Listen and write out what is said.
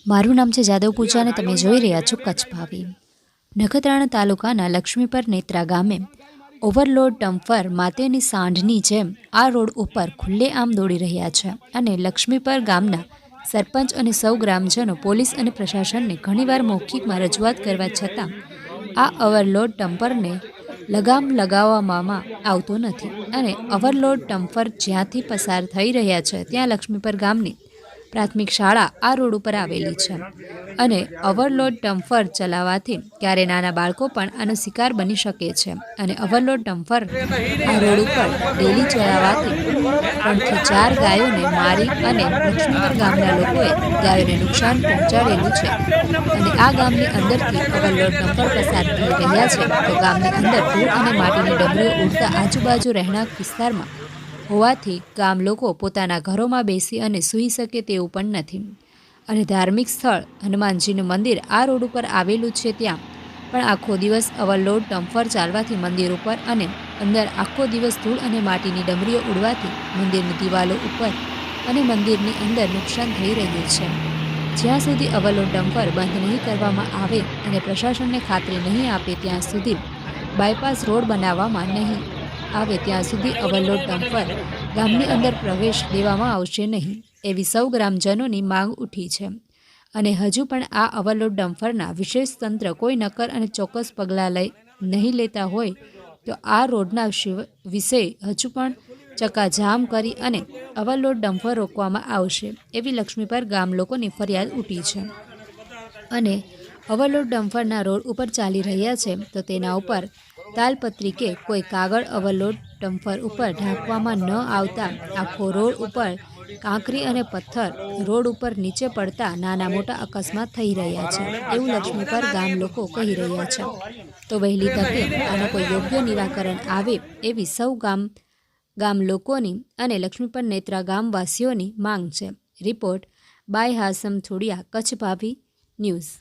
મારું નામ છે જાદવ પૂજા અને તમે જોઈ રહ્યા છો કચ્છ ભાવી। નખત્રાણા તાલુકાના લક્ષ્મીપર નેત્રા ગામે ઓવરલોડ ડમ્પર માટેની સાંઢની જેમ આ રોડ ઉપર ખુલ્લેઆમ દોડી રહ્યા છે અને લક્ષ્મીપર ગામના સરપંચ અને સૌ ગ્રામજનો પોલીસ અને પ્રશાસનને ઘણીવાર મૌખિકમાં રજૂઆત કરવા છતાં આ ઓવરલોડ ડમ્પરને લગામ લગાવવામાં આવતો નથી અને ઓવરલોડ ડમ્પર જ્યાંથી પસાર થઈ રહ્યા છે ત્યાં લક્ષ્મીપર ગામની પ્રાથમિક શાળા આ રોડ ઉપર આવેલી છે અને ઓવરલોડ ડમ્પર ચલાવવાથી ક્યારે નાના બાળકો પણ આનો શિકાર બની શકે છે અને ઓવરલોડ ડમ્પર આ રોડ ઉપર ડેલી ચલાવવાથી 3 થી 4 ગાયોને મારી અને લક્ષ્મીપર ગામના લોકોએ ગાયોને નુકસાન પહોંચાડેલું છે અને આ ગામની અંદરથી ઓવરલોડ ડમ્પર પસાર થઈ રહ્યા છે તો ગામની અંદર ધૂળ અને માટીની ડમરીઓ ઉડતા આજુબાજુ રહેણાંક વિસ્તારમાં હોવાથી ગામ લોકો પોતાના ઘરોમાં બેસી અને સૂઈ શકે તેવું પણ નથી અને ધાર્મિક સ્થળ હનુમાનજીનું મંદિર આ રોડ ઉપર આવેલું છે ત્યાં પણ આખો દિવસ ઓવરલોડ ડમ્પર ચાલવાથી મંદિર ઉપર અને અંદર આખો દિવસ ધૂળ અને માટીની ડમરીઓ ઉડવાથી મંદિરની દિવાલો ઉપર અને મંદિરની અંદર નુકસાન થઈ રહ્યું છે। જ્યાં સુધી ઓવરલોડ ડમ્પર બંધ નહીં કરવામાં આવે અને પ્રશાસનને ખાતરી નહીં આપે ત્યાં સુધી બાયપાસ રોડ બનાવવામાં નહીં આવે ત્યાં સુધી ઓવરલોડ ડમ્પર ગામની અંદર પ્રવેશ દેવામાં આવશે નહીં એવી સૌ ગ્રામજનોની માંગ ઉઠી છે અને હજુ પણ આ ઓવરલોડ ડમ્પરના વિશેષ તંત્ર કોઈ નક્કર અને ચોક્કસ પગલાં નહીં લેતા હોય તો આ રોડના વિશે હજુ પણ ચક્કાજામ કરી અને ઓવરલોડ ડમ્પર રોકવામાં આવશે એવી લક્ષ્મીપર ગામ લોકોની ફરિયાદ ઉઠી છે અને ઓવરલોડ ડમ્પરના રોડ ઉપર ચાલી રહ્યા છે તો તેના ઉપર તાલપત્રી કે કોઈ કાગળ ઓવરલોડ ડમ્પર ઉપર ઢાંકવામાં ન આવતા આખો રોડ ઉપર કાંકરી અને પથ્થર રોડ ઉપર નીચે પડતા નાના મોટા અકસ્માત થઈ રહ્યા છે એવું લક્ષ્મીપર ગામ લોકો કહી રહ્યા છે તો વહેલી તકે આનો કોઈ યોગ્ય નિરાકરણ આવે એવી સૌ ગામ લોકોની અને લક્ષ્મીપર નેત્રા ગામવાસીઓની માંગ છે। રિપોર્ટ બાય હાસમ થોડિયા, કચ્છ ભાવી ન્યૂઝ।